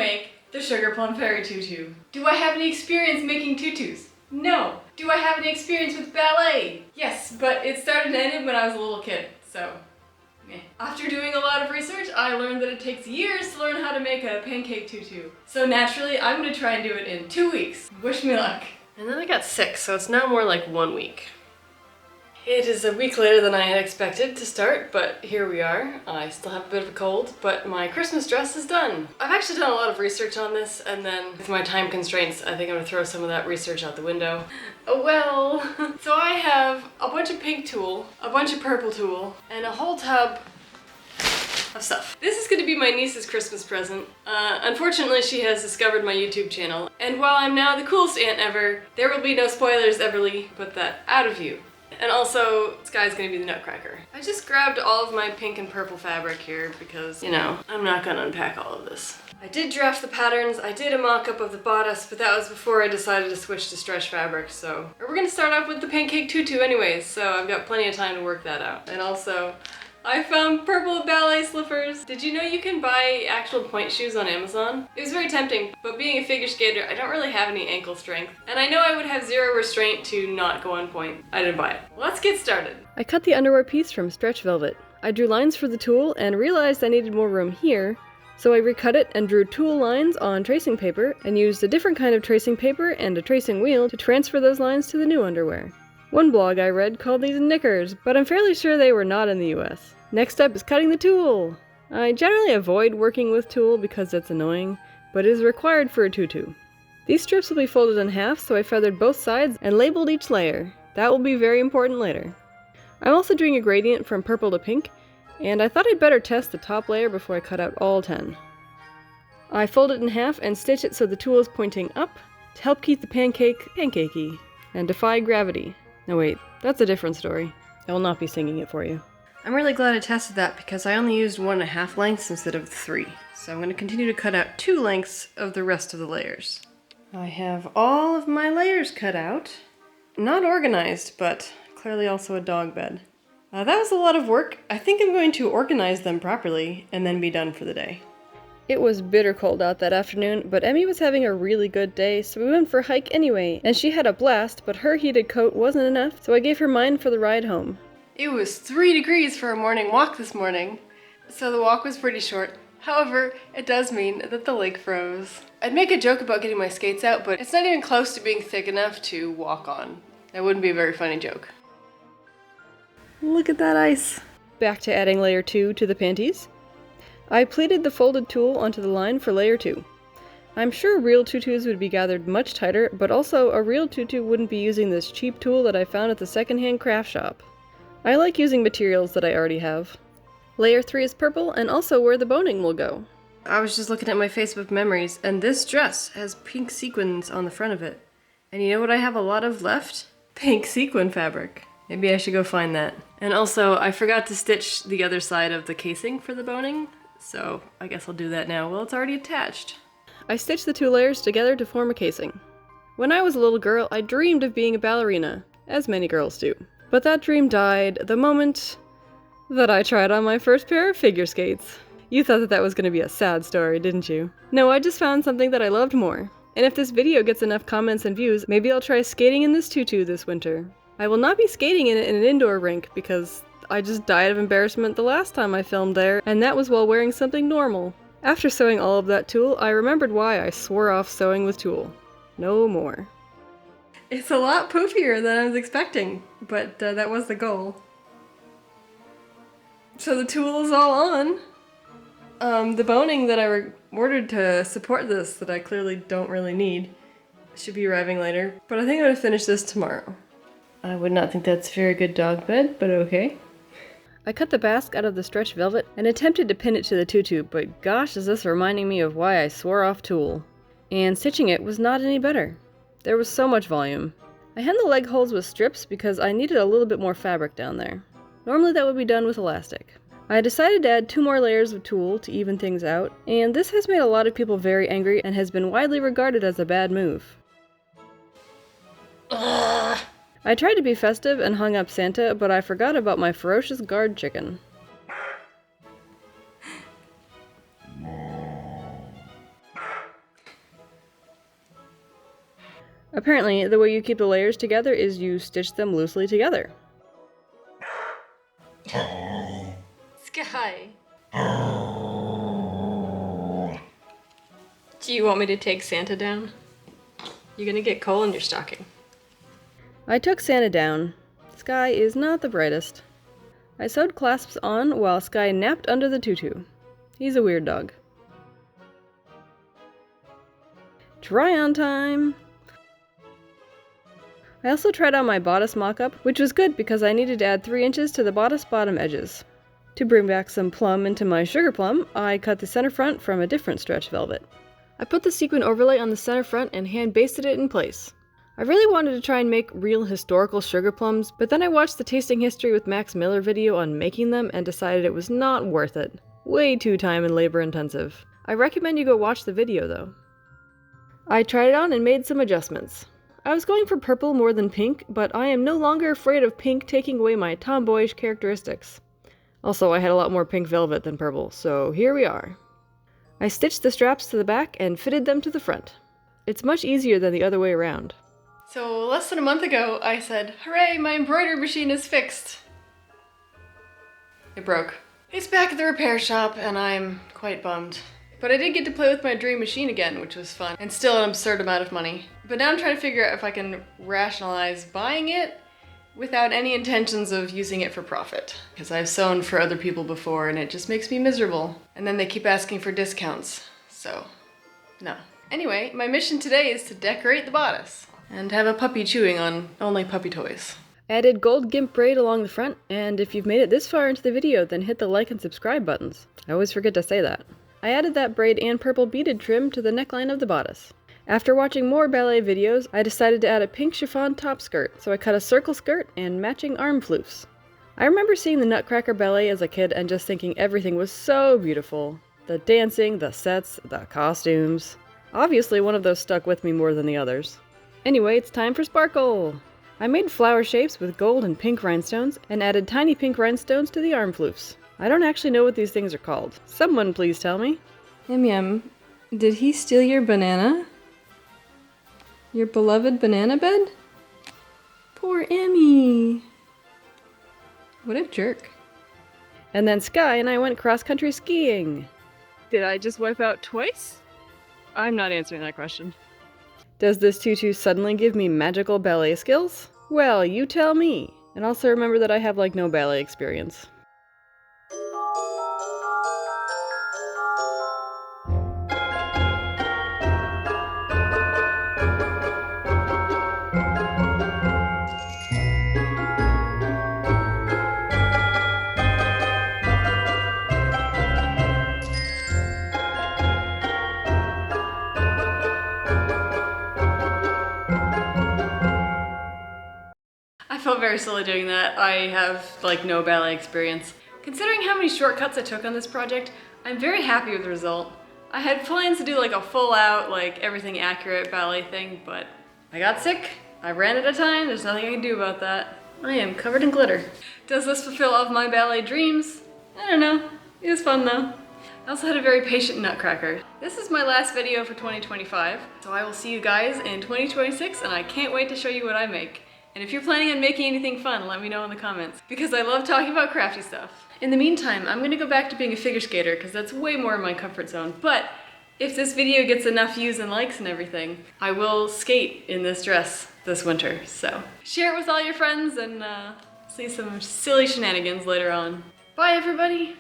make the Sugar Plum Fairy Tutu. Do I have any experience making tutus? No. Do I have any experience with ballet? Yes, but it started and ended when I was a little kid, so meh. After doing a lot of research, I learned that it takes years to learn how to make a pancake tutu. So naturally, I'm gonna try and do it in 2 weeks. Wish me luck. And then I got sick, so it's now more like 1 week. It is a week later than I had expected to start, but here we are. I still have a bit of a cold, but my Christmas dress is done. I've actually done a lot of research on this, and then with my time constraints, I think I'm gonna throw some of that research out the window. Oh well. So I have a bunch of pink tulle, a bunch of purple tulle, and a whole tub of stuff. This is gonna be my niece's Christmas present. Unfortunately, she has discovered my YouTube channel, and while I'm now the coolest aunt ever, there will be no spoilers, Everly. Put that out of you. And also, Sky's gonna be the Nutcracker. I just grabbed all of my pink and purple fabric here because, you know, I'm not gonna unpack all of this. I did draft the patterns, I did a mock-up of the bodice, but that was before I decided to switch to stretch fabric, so. We're gonna start off with the pancake tutu anyways, so I've got plenty of time to work that out. And also, I found purple ballet slippers. Did you know you can buy actual point shoes on Amazon? It was very tempting, but being a figure skater, I don't really have any ankle strength. And I know I would have zero restraint to not go on point. I didn't buy it. Let's get started. I cut the underwear piece from stretch velvet. I drew lines for the tulle and realized I needed more room here, so I recut it and drew tulle lines on tracing paper and used a different kind of tracing paper and a tracing wheel to transfer those lines to the new underwear. One blog I read called these knickers, but I'm fairly sure they were not in the US. Next up is cutting the tulle. I generally avoid working with tulle because it's annoying, but it is required for a tutu. These strips will be folded in half, so I feathered both sides and labeled each layer. That will be very important later. I'm also doing a gradient from purple to pink, and I thought I'd better test the top layer before I cut out all 10. I fold it in half and stitch it so the tulle is pointing up to help keep the pancake pancakey and defy gravity. No wait, that's a different story. I will not be singing it for you. I'm really glad I tested that because I only used 1.5 lengths instead of 3. So I'm going to continue to cut out 2 lengths of the rest of the layers. I have all of my layers cut out. Not organized, but clearly also a dog bed. That was a lot of work. I think I'm going to organize them properly and then be done for the day. It was bitter cold out that afternoon, but Emmy was having a really good day, so we went for a hike anyway, and she had a blast, but her heated coat wasn't enough, so I gave her mine for the ride home. It was 3 degrees for a morning walk this morning, so the walk was pretty short. However, it does mean that the lake froze. I'd make a joke about getting my skates out, but it's not even close to being thick enough to walk on. That wouldn't be a very funny joke. Look at that ice! Back to adding layer 2 to the panties. I pleated the folded tulle onto the line for layer 2. I'm sure real tutus would be gathered much tighter, but also a real tutu wouldn't be using this cheap tulle that I found at the secondhand craft shop. I like using materials that I already have. Layer 3 is purple and also where the boning will go. I was just looking at my Facebook memories and this dress has pink sequins on the front of it. And you know what I have a lot of left? Pink sequin fabric. Maybe I should go find that. And also, I forgot to stitch the other side of the casing for the boning, so I guess I'll do that now. Well, it's already attached. I stitched the 2 layers together to form a casing. When I was a little girl, I dreamed of being a ballerina, as many girls do. But that dream died the moment that I tried on my first pair of figure skates. You thought that was going to be a sad story, didn't you? No, I just found something that I loved more. And if this video gets enough comments and views, maybe I'll try skating in this tutu this winter. I will not be skating in it in an indoor rink because I just died of embarrassment the last time I filmed there, and that was while wearing something normal. After sewing all of that tulle, I remembered why I swore off sewing with tulle. No more. It's a lot poofier than I was expecting, but that was the goal. So the tulle is all on. The boning that I ordered to support this that I clearly don't really need should be arriving later, but I think I'm gonna finish this tomorrow. I would not think that's a very good dog bed, but okay. I cut the basque out of the stretch velvet and attempted to pin it to the tutu, but gosh is this reminding me of why I swore off tulle. And stitching it was not any better. There was so much volume. I hemmed the leg holes with strips because I needed a little bit more fabric down there. Normally that would be done with elastic. I decided to add 2 more layers of tulle to even things out, and this has made a lot of people very angry and has been widely regarded as a bad move. Ugh. I tried to be festive and hung up Santa, but I forgot about my ferocious guard chicken. Apparently, the way you keep the layers together is you stitch them loosely together. Sky. Do you want me to take Santa down? You're gonna get coal in your stocking. I took Santa down. Sky is not the brightest. I sewed clasps on while Sky napped under the tutu. He's a weird dog. Try-on time! I also tried on my bodice mock-up, which was good because I needed to add 3 inches to the bodice bottom edges. To bring back some plum into my sugar plum, I cut the center front from a different stretch velvet. I put the sequin overlay on the center front and hand basted it in place. I really wanted to try and make real historical sugar plums, but then I watched the Tasting History with Max Miller video on making them and decided it was not worth it. Way too time and labor intensive. I recommend you go watch the video though. I tried it on and made some adjustments. I was going for purple more than pink, but I am no longer afraid of pink taking away my tomboyish characteristics. Also, I had a lot more pink velvet than purple, so here we are. I stitched the straps to the back and fitted them to the front. It's much easier than the other way around. So less than a month ago, I said, hooray, my embroidery machine is fixed. It broke. It's back at the repair shop and I'm quite bummed. But I did get to play with my dream machine again, which was fun, and still an absurd amount of money. But now I'm trying to figure out if I can rationalize buying it without any intentions of using it for profit. Because I've sewn for other people before and it just makes me miserable. And then they keep asking for discounts, so no. Anyway, my mission today is to decorate the bodice and have a puppy chewing on only puppy toys. Added gold gimp braid along the front, and if you've made it this far into the video, then hit the like and subscribe buttons. I always forget to say that. I added that braid and purple beaded trim to the neckline of the bodice. After watching more ballet videos, I decided to add a pink chiffon top skirt, so I cut a circle skirt and matching arm floofs. I remember seeing the Nutcracker Ballet as a kid and just thinking everything was so beautiful. The dancing, the sets, the costumes. Obviously one of those stuck with me more than the others. Anyway, it's time for sparkle! I made flower shapes with gold and pink rhinestones and added tiny pink rhinestones to the arm floofs. I don't actually know what these things are called. Someone please tell me. Yum, did he steal your banana? Your beloved banana bed? Poor Emmy. What a jerk. And then Sky and I went cross-country skiing. Did I just wipe out twice? I'm not answering that question. Does this tutu suddenly give me magical ballet skills? Well, you tell me. And also remember that I have like no ballet experience. I felt very silly doing that. I have like no ballet experience. Considering how many shortcuts I took on this project, I'm very happy with the result. I had plans to do like a full out, like everything accurate ballet thing, but I got sick, I ran out of time, there's nothing I can do about that. I am covered in glitter. Does this fulfill all of my ballet dreams? I don't know. It was fun though. I also had a very patient Nutcracker. This is my last video for 2025, so I will see you guys in 2026 and I can't wait to show you what I make. And if you're planning on making anything fun, let me know in the comments, because I love talking about crafty stuff. In the meantime, I'm gonna go back to being a figure skater, because that's way more in my comfort zone. But if this video gets enough views and likes and everything, I will skate in this dress this winter. So share it with all your friends and see some silly shenanigans later on. Bye everybody!